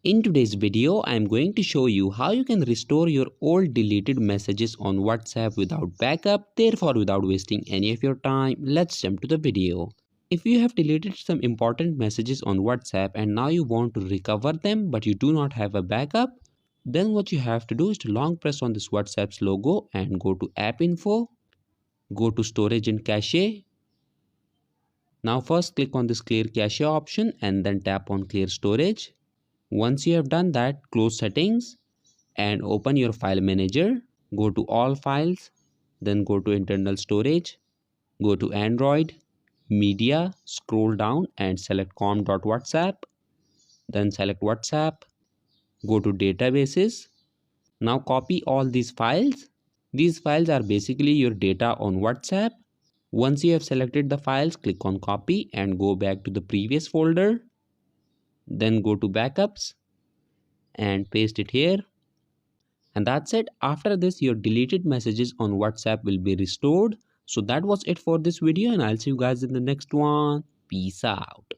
In today's video, I am going to show you how you can restore your old deleted messages on WhatsApp without backup, therefore without wasting any of your time. Let's jump to the video. If you have deleted some important messages on WhatsApp and now you want to recover them but you do not have a backup, then what you have to do is to long press on this WhatsApp's logo and go to App Info, go to Storage and Cache. Now first click on this Clear Cache option and then tap on Clear Storage. Once you have done that, close Settings and open your file manager. Go to All Files, then go to Internal Storage, go to Android, Media, scroll down and select com.whatsapp, then select WhatsApp, go to Databases. Now copy all these files. These files are basically your data on WhatsApp. Once you have selected the files, click on Copy and go back to the previous folder. Then go to Backups and paste it here. And that's it. After this, your deleted messages on WhatsApp will be restored. So that was it for this video and I'll see you guys in the next one. Peace out.